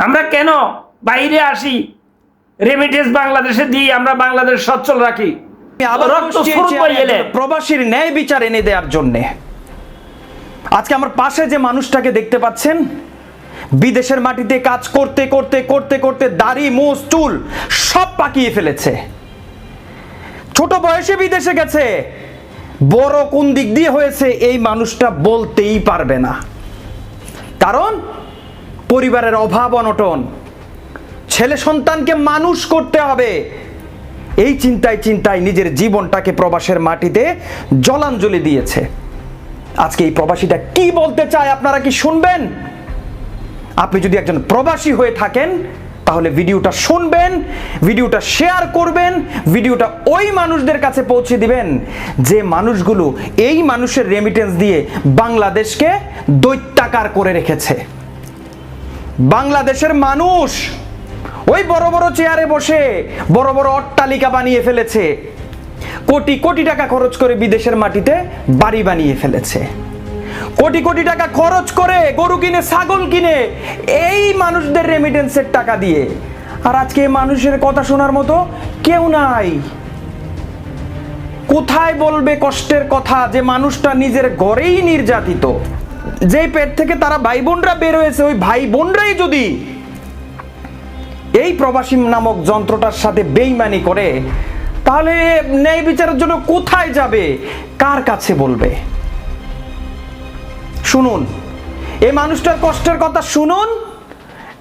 আমরা কেন বাইরে আসি, রেমিটেন্স বাংলাদেশে দিই, আমরা বাংলাদেশ সচ্ছল রাখি। প্রবাসীর ন্যায় বিচার এনে দেওয়ার জন্যে আজকে আমার পাশে যে মানুষটাকে দেখতে পাচ্ছেন, বিদেশের মাটিতে কাজ করতে করতে করতে করতে দাড়ি মুছ চুল সব পাকিয়ে ফেলেছে। ছোট বয়সে বিদেশে গেছে, বড় কোন দিক দিয়ে হয়েছে এই মানুষটা বলতেই পারবে না। কারণ পরিবারের অভাব অনটন, ছেলে সন্তানকে মানুষ করতে হবে, এই চিন্তায় চিন্তায় নিজের জীবনটাকে প্রবাসের মাটিতে জলাঞ্জলি দিয়েছে। আজকে এই প্রবাসীটা কি বলতে চায় আপনারা কি শুনবেন? আপনি যদি একজন প্রবাসী হয়ে থাকেন তাহলে ভিডিওটা শুনবেন, ভিডিওটা শেয়ার করবেন, ভিডিওটা ওই মানুষদের কাছে পৌঁছে দিবেন যে মানুষগুলো এই মানুষের রেমিটেন্স দিয়ে বাংলাদেশকে দৈত্যাকার করে রেখেছে। বাংলাদেশের মানুষ ওই বড় বড় চেয়ারে বসে বড় বড় অট্টালিকা বানিয়ে ফেলেছে, কোটি কোটি টাকা খরচ করে বিদেশের মাটিতে বাড়ি বানিয়ে ফেলেছে, কোটি কোটি টাকা খরচ করে গরু কিনে ছাগল কিনে এই মানুষদের রেমিটেন্সের টাকা দিয়ে। আর আজকে মানুষের কথা শোনার মতো কেউ নাই। কোথায় বলবে কষ্টের কথা যে মানুষটা নিজের ঘরেই নির্যাতিত, যেই পেট থেকে তারা ভাই বোনরা বের হয়েছে, ওই ভাই বোনরাই যদি এই প্রবাসী নামক যন্ত্রটার সাথে বেইমানি করে, তাহলে ন্যায় বিচারের জন্য কোথায় যাবে, কার কাছে বলবে? শুনুন, এই মানুষটার কষ্টের কথা শুনুন।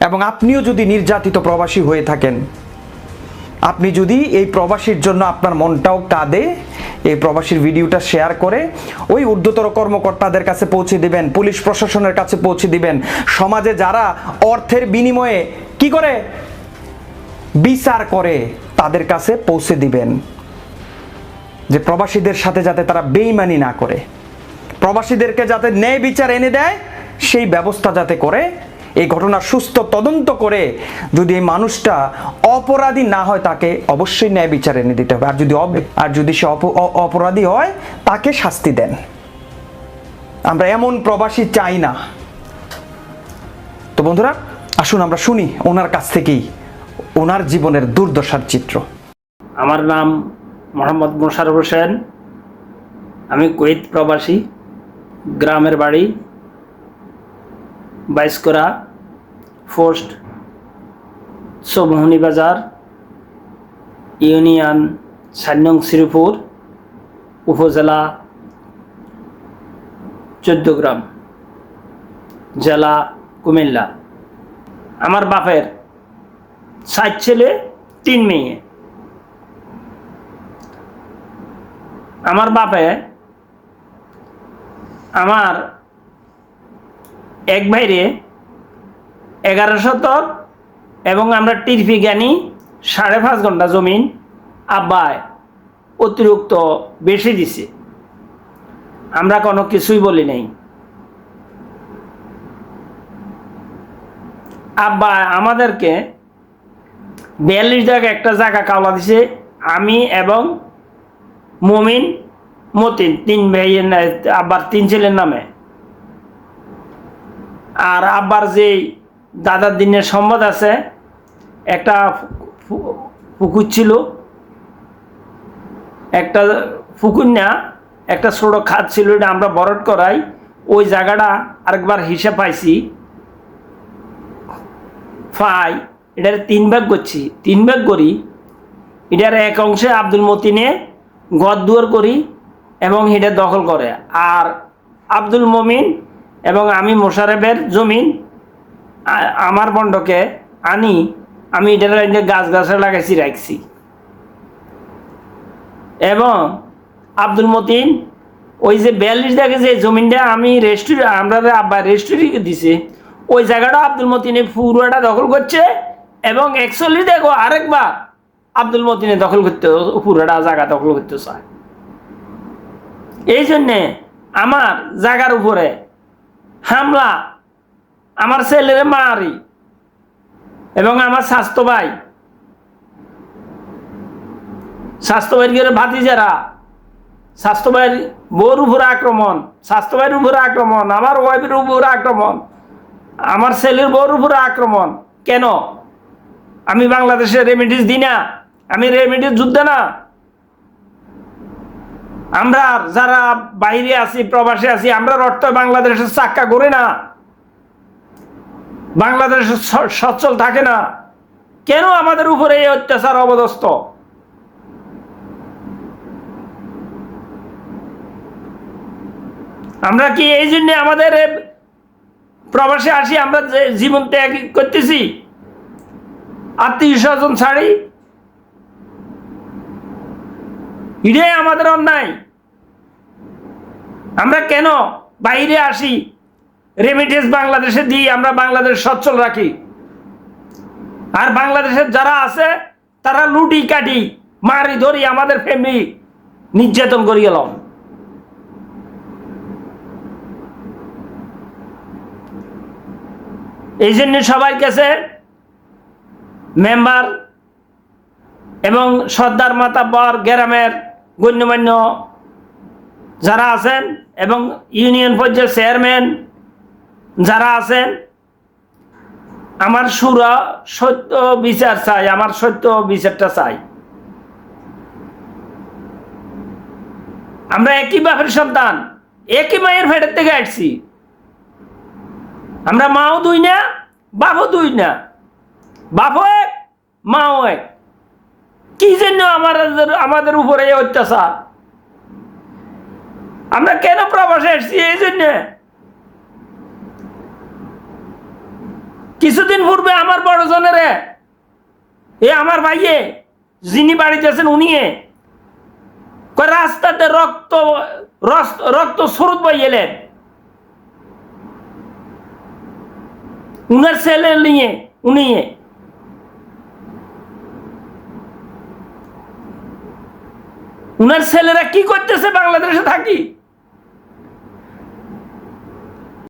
এবং আপনিও যদি নির্যাতিত প্রবাসী হয়ে থাকেন, আপনি যদি এই প্রবাসীর জন্য আপনার মনটাও কাঁদে, এই প্রবাসীর ভিডিওটা শেয়ার করে ওই ঊর্ধ্বতর কর্মকর্তাদের কাছে পৌঁছে দিবেন, পুলিশ প্রশাসনের কাছে পৌঁছে দিবেন, সমাজে যারা অর্থের বিনিময়ে কি করে বিচার করে তাদের কাছে পৌঁছে দিবেন, যে প্রবাসীদের সাথে যাতে তারা বেইমানি না করে, প্রবাসীদেরকে যাতে ন্যায় বিচার এনে দেয় সেই ব্যবস্থা যাতে করে, এই ঘটনার সুস্থ তদন্ত করে যদি এই মানুষটা অপরাধী না হয় তাকে অবশ্যই ন্যায় বিচার এনে দিতে হবে। আর যদি সে অপরাধী হয় তাকে শাস্তি দেন। আমরা এমন প্রবাসী চাই না। তো বন্ধুরা, আসুন আমরা শুনি ওনার কাছ থেকেই ওনার জীবনের দুর্দশার চিত্র। আমার নাম মোহাম্মদ মোশাররফ হোসেন, আমি কুয়েত প্রবাসী, গ্রামের বাড়ি বাইসকরা পোস্ট চৌমোহনী বাজার, ইউনিয়ন ৪ নং শ্রীপুর, উপজেলা ১৪ গ্রাম, জেলা কুমিল্লা। আমার বাপের ৭ ছেলে ৩ মেয়ে। আমার বাপে আমার এক ভাইরে ১১ শতক এবং আমরা টিরফি জ্ঞানী ৫.৫ ঘন্টা জমিন আব্বায় অতিরিক্ত বেশি দিছে। আমরা কোনো কিছুই বলি নাই। আব্বা আমাদেরকে ৪২ জায়গা একটা জায়গা কাওলা দিছে, আমি এবং মমিন মতিন ৩ ভাইয়ের, আব্বার ৩ ছেলের নামে। আর আব্বার যে দাদার দিনের সম্পদ আছে, একটা পুকুর ছিল, একটা পুকুর না, একটা ছোট খাত ছিল, এটা আমরা বরট করাই। ওই জায়গাটা আরেকবার হিসাব পাইছি, এটার ৩ ভাগ করছি। ৩ ভাগ করি, এটার এক অংশে আব্দুল মতিনে ঘর দুয়ার করি এবং এটা দখল করে। আর আব্দুল মমিন এবং আমি মোশাররফের জমিন আমার বন্ডকে আনি, আমি এটার গাছ গাছরা লাগাইছি রাখছি। এবং আব্দুল মতিন ওই যে ৪২ জায়গায় যে জমিনটা আমি আমরা আব্বা রেস্টুরেন্টে দিছে, ওই জায়গাটা আব্দুল মতিনে পুরোটা দখল করছে। এবং অ্যাকচুয়ালি দেখো আরেকবার আব্দুল মতিনে দখল করতে, পুরোটা জায়গা দখল করতে চায়। এই জন্যে আমার জায়গার উপরে হামলা, আমার ছেলের মারি এবং আমার স্বাস্থ্য ভাইয়ের ভাতিজারা, স্বাস্থ্য ভাইয়ের বউর উপরে আক্রমণ, স্বাস্থ্য ভাইয়ের উপরে আক্রমণ, আমার ওয়াইফের উপরে আক্রমণ, আমার ছেলের বউর উপরে আক্রমণ, কেন? আমি বাংলাদেশে রেমিডিস দিই না, আমি রেমিডিস যুদ্ধ না। আমরা যারা বাইরে আছি, প্রবাসে আছি, আমরা অর্থ বাংলাদেশের চাক্কা করে না, বাংলাদেশ সচ্ছল থাকে না। কেন আমাদের উপরে এই অত্যাচার অবদস্ত? আমরা কি এই জন্য আমাদের প্রবাসে আসি, আমরা জীবন ত্যাগ করতেছি, আত্মীয় স্বজন ছাড়ি? এটাই আমাদের অন্যায়। আমরা কেন বাইরে আসি, রেমিটেন্স বাংলাদেশে দিই, আমরা বাংলাদেশ সচ্ছল রাখি, আর বাংলাদেশের যারা আছে তারা লুটি কাটি মারি ধরি আমাদের ফ্যামিলি নির্যাতন করে গেলাম। এই জন্য সবার কাছে মেম্বার এবং সর্দার মাতাব্বর, গ্রামের গণ্যমান্য যারা আছেন এবং ইউনিয়ন পর্যায়ের চেয়ারম্যান যারা আছেন, আমার সুরা সত্য বিচার চাই, আমার সত্য বিচারটা চাই। আমরা একই বাপের সন্তান, একই মায়ের পেটের থেকে আসছি। আমরা মাও দুই না, বাপও দুই না, বাপও এক, মাও এক। কি জন্য আমাদের উপরে এই অত্যাচার? আমরা কেন প্রবাসে এসেছি? এই জন্য কিছুদিন পূর্বে আমার বড়জনের আমার ভাইয়ে যিনি বাড়িতে আছেন, উনি রাস্তাতে রক্ত স্রোত বইলেন উনার ছেলে নিয়ে। উনার ছেলেরা কি করতেছে বাংলাদেশে থাকি?